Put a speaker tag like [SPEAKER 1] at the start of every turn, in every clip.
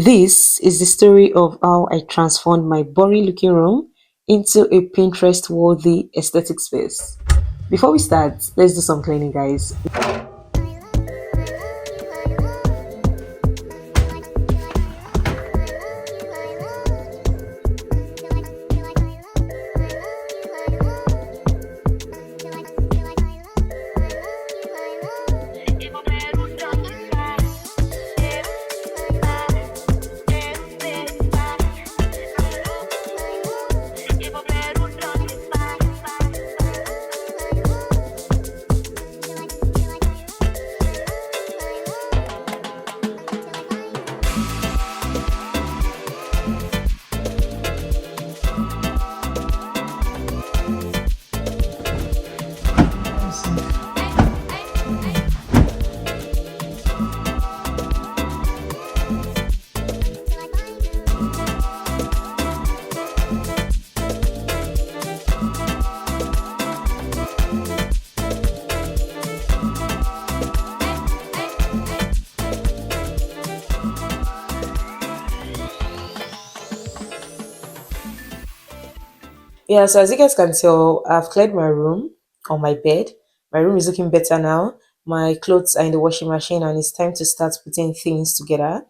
[SPEAKER 1] This is the story of how I transformed my boring looking room into a Pinterest worthy aesthetic space. Before we start, let's do some cleaning, guys. Yeah, so as you guys can tell, I've cleared my room on my bed. My room is looking better now. My clothes are in the washing machine and it's time to start putting things together.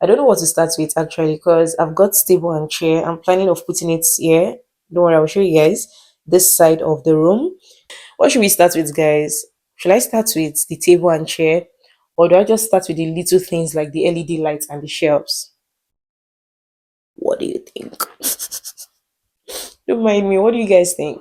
[SPEAKER 1] I don't know what to start with actually because I've got table and chair. I'm planning of putting it here. Don't worry, I'll show you guys this side of the room. What should we start with, guys? Should I start with the table and chair or do I just start with the little things like the LED lights and the shelves? What do you think? Don't mind me. What do you guys think?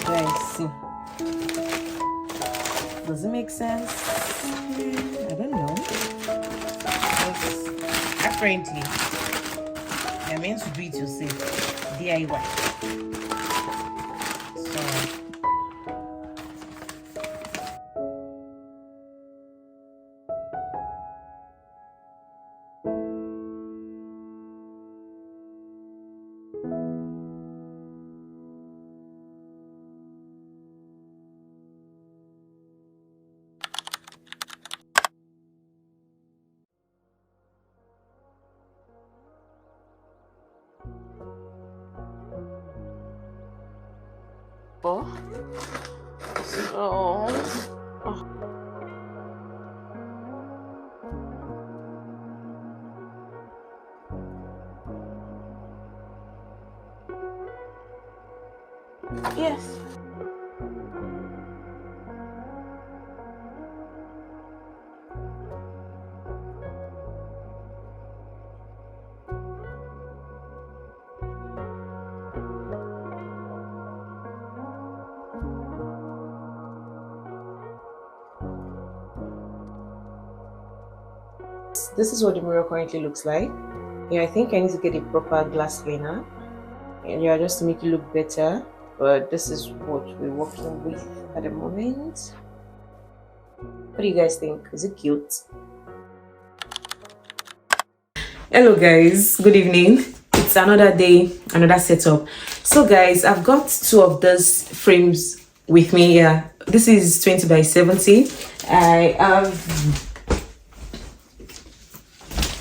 [SPEAKER 1] Guys, see, does it make sense? I don't know. Because apparently, you're meant to do it yourself, DIY. So, decor. So yes. This is what the mirror currently looks like. Yeah, I think I need to get a proper glass cleaner. And yeah, just to make it look better. But this is what we're working with at the moment. What do you guys think? Is it cute? Hello guys, good evening. It's another day, another setup. So guys, I've got two of these frames with me here. This is 20 by 70. I have,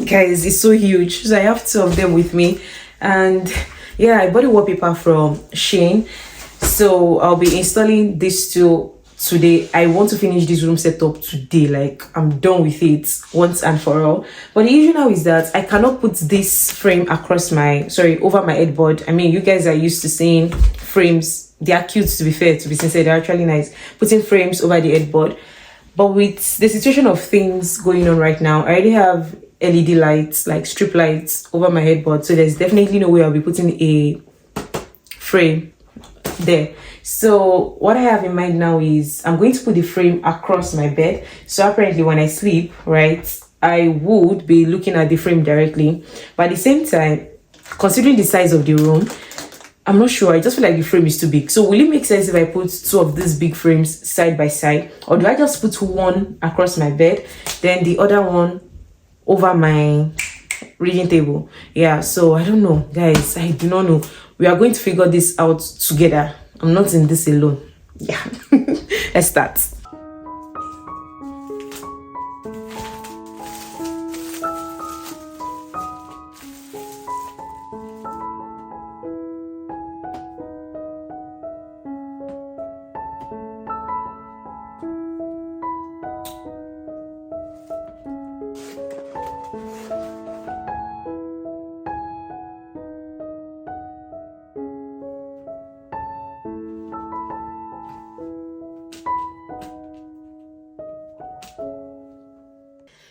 [SPEAKER 1] guys, it's so huge, so I have two of them with me. And yeah, I bought a wallpaper from Shein, so I'll be installing these two today. I want to finish this room setup today. Like, I'm done with it once and for all. But the issue now is that I cannot put this frame across my over my headboard. I mean, you guys are used to seeing frames. They are cute, to be fair, to be sincere. They're actually nice, putting frames over the headboard. But with the situation of things going on right now, I already have LED lights, like strip lights, over my headboard, so there's definitely no way I'll be putting a frame there. So what I have in mind now is I'm going to put the frame across my bed, so apparently when I sleep, right, I would be looking at the frame directly. But at the same time, considering the size of the room, I'm not sure. I just feel like the frame is too big. So will it make sense if I put two of these big frames side by side, or do I just put one across my bed, then the other one over my reading table? Yeah, so I don't know, guys. I do not know. We are going to figure this out together. I'm not in this alone. Yeah. Let's start.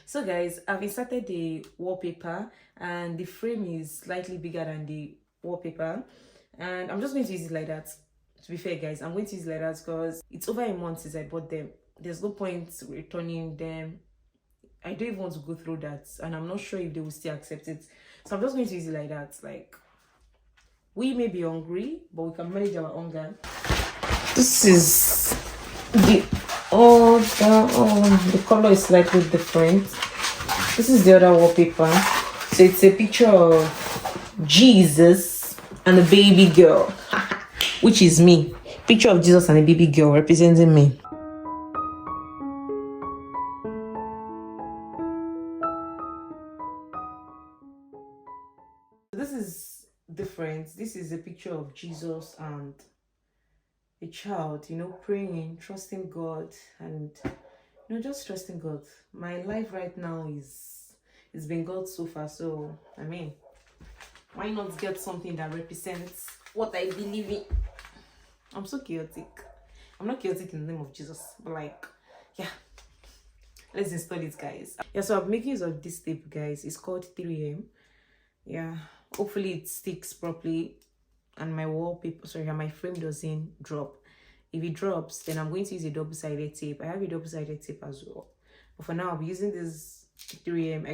[SPEAKER 1] So guys, I've inserted the wallpaper and the frame is slightly bigger than the wallpaper, and I'm just going to use it like that. To be fair guys, I'm going to use it like that because it's over a month since I bought them. There's no point returning them. I don't even want to go through that, and I'm not sure if they will still accept it. So I'm just going to use it like that. Like, we may be hungry, but we can manage our hunger. This is the the color is slightly different. This is the other wallpaper. So it's a picture of Jesus and a baby girl, which is me. Picture of Jesus and a baby girl representing me. This is different. This is a picture of Jesus and a child, you know, praying, trusting God, and you know, just trusting God. My life right now it's been God so far. So I mean, why not get something that represents what I believe in? I'm so chaotic. I'm not chaotic in the name of Jesus, but like, yeah, let's install it, guys. Yeah, so I'm making use of this tape, guys. It's called 3M. Yeah, hopefully it sticks properly and my wallpaper, my frame doesn't drop. If it drops, then I'm going to use a double-sided tape. I have a double-sided tape as well, but for now I'll be using this 3M.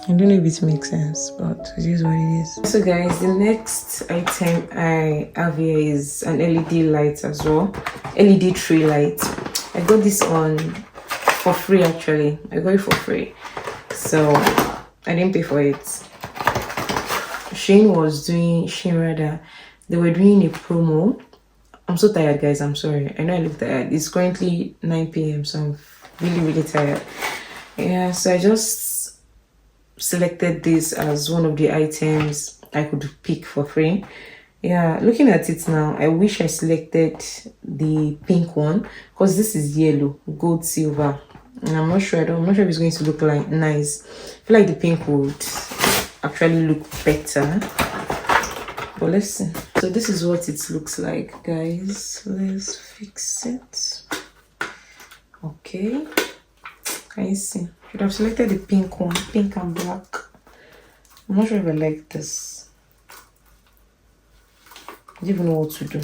[SPEAKER 1] I don't know if it makes sense, but it is what it is. So guys, the next item I have here is an LED light as well. LED tree light. I got this on for free actually. I got it for free. So I didn't pay for it. Shane rather, they were doing a promo. I'm so tired, guys. I'm sorry. I know I look tired. It's currently 9 p.m., so I'm really, really tired. Yeah, so I just selected this as one of the items I could pick for free. Yeah, looking at it now, I wish I selected the pink one because this is yellow, gold, silver, and I'm not sure. I'm not sure if it's going to look like nice. I feel like the pink would actually look better. But let's see. So this is what it looks like, guys. Let's fix it. Okay. Can you see? Should have selected the pink one, pink and black. I'm not sure if I like this. I don't even know what to do.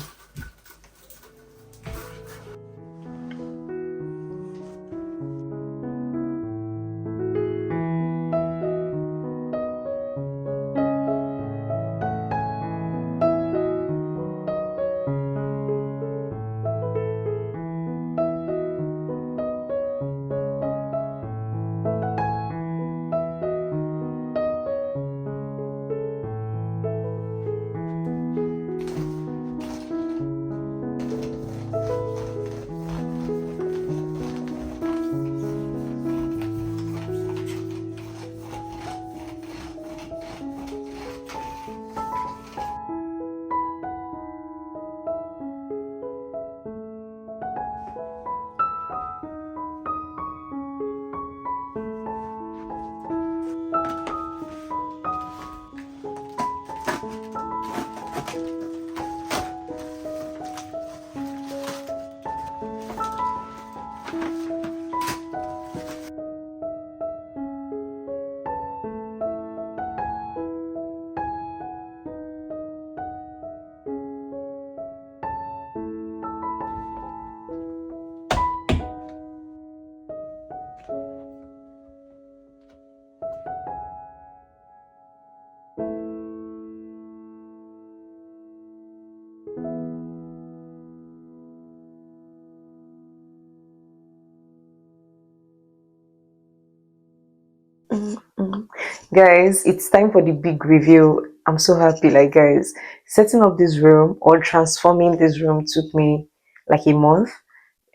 [SPEAKER 1] Guys, it's time for the big review. I'm so happy. Like, guys, setting up this room or transforming this room took me like a month.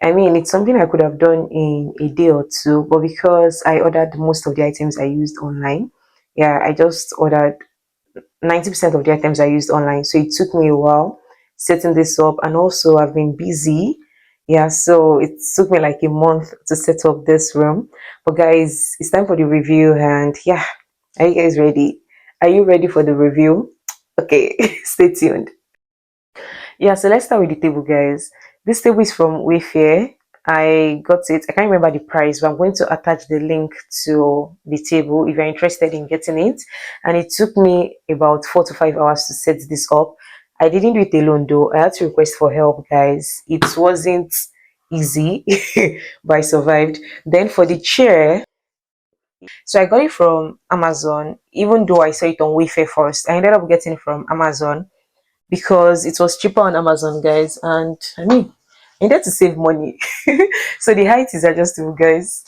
[SPEAKER 1] I mean, it's something I could have done in a day or two, but because I ordered most of the items I used online, yeah, I just ordered 90% of the items I used online. So it took me a while setting this up, and also I've been busy. Yeah, so it took me like a month to set up this room. But guys, it's time for the review, and yeah, are you guys ready? Are you ready for the review? Okay, stay tuned. Yeah, so let's start with the table, guys. This table is from Wayfair. I got it. I can't remember the price, but I'm going to attach the link to the table if you're interested in getting it. And it took me about 4 to 5 hours to set this up. I didn't do it alone though. I had to request for help, guys. It wasn't easy, but I survived. Then for the chair, so I got it from Amazon, even though I saw it on Wayfair first. I ended up getting it from Amazon because it was cheaper on Amazon, guys. And I mean, I needed to save money. So the height is adjustable, guys.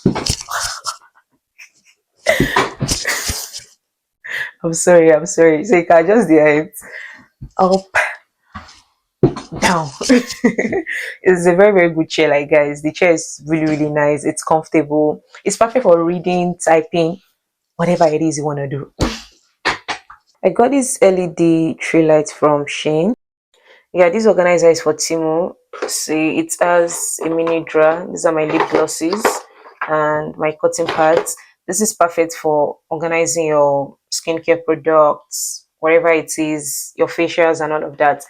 [SPEAKER 1] I'm sorry. So you can adjust the height up, down. It's a very, very good chair, like, guys. The chair is really, really nice. It's comfortable. It's perfect for reading, typing, whatever it is you want to do. I got this LED tree light from Shane. Yeah, this organizer is for Timo. See, it has a mini drawer. These are my lip glosses and my cotton pads. This is perfect for organizing your skincare products, whatever it is, your facials and all of that.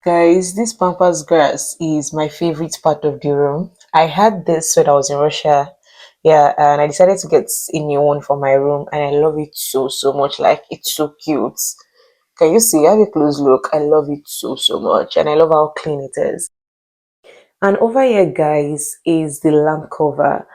[SPEAKER 1] Guys, this pampas grass is my favorite part of the room. I had this when I was in Russia. Yeah, and I decided to get a new one for my room, and I love it so, so much. Like, it's so cute. Can you see? Have a close look. I love it so, so much, and I love how clean it is. And over here, guys, is the lamp cover.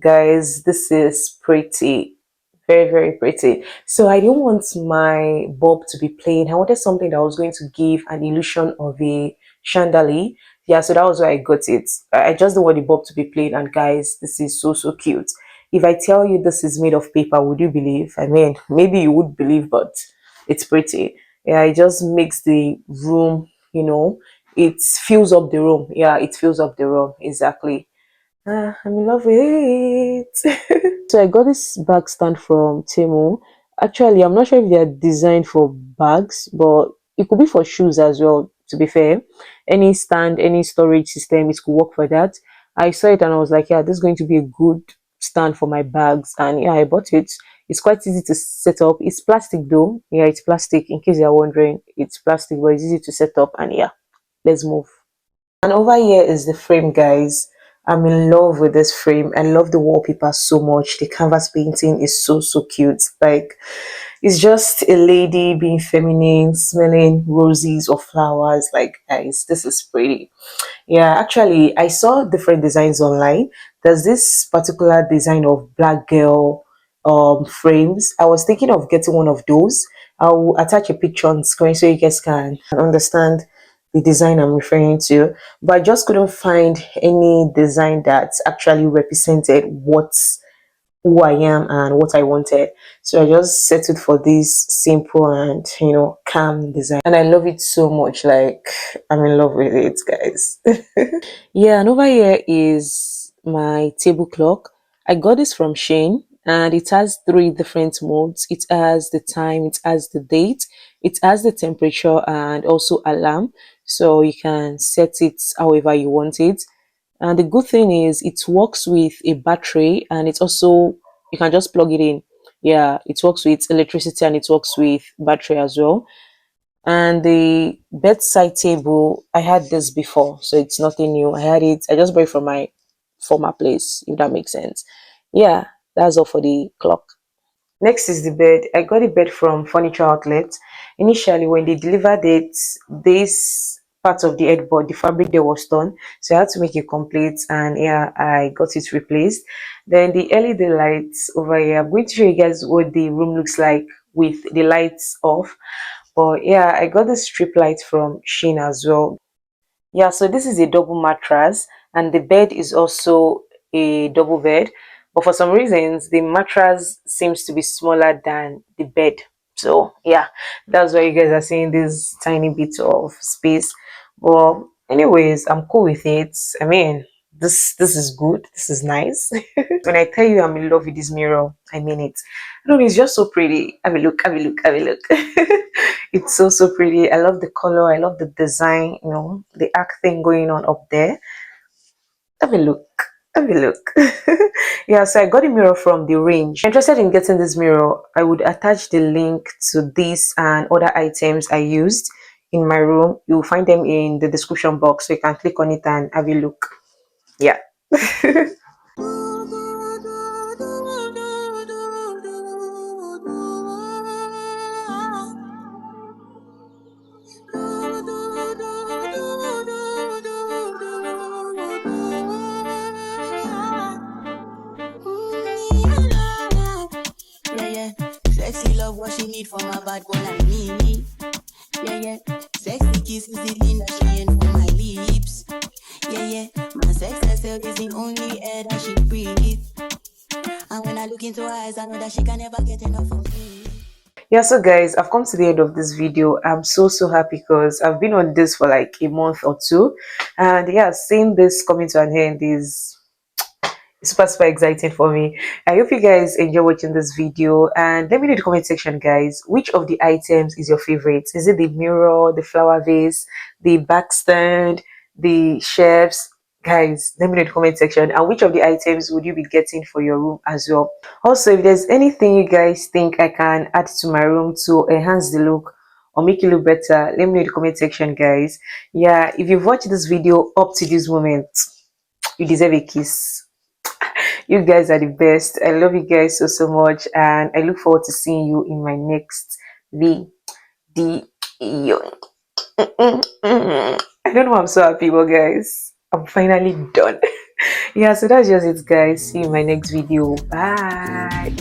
[SPEAKER 1] Guys, this is pretty, very, very pretty. So I didn't want my bulb to be plain. I wanted something that was going to give an illusion of a chandelier. Yeah, so that was why I got it. I just don't want the bulb to be plain. And guys, this is so, so cute. If I tell you this is made of paper, would you believe? I mean, maybe you would believe, but it's pretty. Yeah, it just makes the room, it fills up the room. Yeah, it fills up the room. Exactly. I'm in love with it. So I got this bag stand from Temu. Actually, I'm not sure if they are designed for bags, but it could be for shoes as well, to be fair. Any stand, any storage system, it could work for that. I saw it and I was like, yeah, this is going to be a good stand for my bags. And yeah, I bought it. It's quite easy to set up. It's plastic though. Yeah, it's plastic. In case you're wondering, it's plastic, but it's easy to set up. And yeah, let's move. And over here is the frame, guys. I'm in love with this frame. I love the wallpaper so much. The canvas painting is so cute. Like, it's just a lady being feminine, smelling roses or flowers. Like, guys, this is pretty. Yeah, actually, I saw different designs online. There's this particular design of black girl frames. I was thinking of getting one of those. I'll attach a picture on screen so you guys can understand the design I'm referring to. But I just couldn't find any design that actually represented who I am and what I wanted. So I just settled for this simple and calm design. And I love it so much. Like, I'm in love with it, guys. Yeah, and over here is my table clock. I got this from Shane and it has three different modes. It has the time, it has the date, it has the temperature and also alarm. So you can set it however you want it. And the good thing is it works with a battery and it's also, you can just plug it in. Yeah, it works with electricity and it works with battery as well. And the bedside table, I had this before, so it's nothing new. I had it, I just bought it from my former place, if that makes sense. Yeah, that's all for the clock. Next is the bed. I got a bed from Furniture Outlet. Initially, when they delivered it, this part of the headboard, the fabric there was torn, so I had to make it complete. And yeah, I got it replaced. Then the LED lights over here. I'm going to show you guys what the room looks like with the lights off. But yeah, I got the strip light from Shein as well. Yeah, so this is a double mattress and the bed is also a double bed. But for some reasons, the mattress seems to be smaller than the bed. So yeah, that's why you guys are seeing this tiny bit of space. Well, anyways, I'm cool with it. I mean, this is good. This is nice. When I tell you I'm in love with this mirror, I mean it. I know it's just so pretty. Have a look, have a look, have a look. It's so pretty. I love the color, I love the design, the arc thing going on up there. Have a look. Have a look. Yeah, so I got a mirror from the range. If you're interested in getting this mirror, I would attach the link to this and other items I used in my room. You'll find them in the description box, so you can click on it and have a look. Yeah.
[SPEAKER 2] Yeah, sexy love what she need from a bad boy like me. Yeah, sexy kiss is the thing that she ain't for my lips. Yeah, my sex herself is the only air that she breathes. And when I look into her eyes, I know that she can never get enough of me.
[SPEAKER 1] Yeah, so guys, I've come to the end of this video. I'm so happy because I've been on this for like a month or two, and yeah, seeing this coming to an end is super exciting for me. I hope you guys enjoy watching this video, and let me know in the comment section, guys, which of the items is your favorite. Is it the mirror, the flower vase, the back stand, the shelves? Guys, let me know in the comment section, and which of the items would you be getting for your room as well. Also, if there's anything you guys think I can add to my room to enhance the look or make it look better, let me know in the comment section, guys. Yeah, if you've watched this video up to this moment, you deserve a kiss. You guys are the best. I love you guys so much, and I look forward to seeing you in my next video. I don't know why I'm so happy, but guys, I'm finally done. Yeah, so that's just it, guys. See you in my next video. Bye.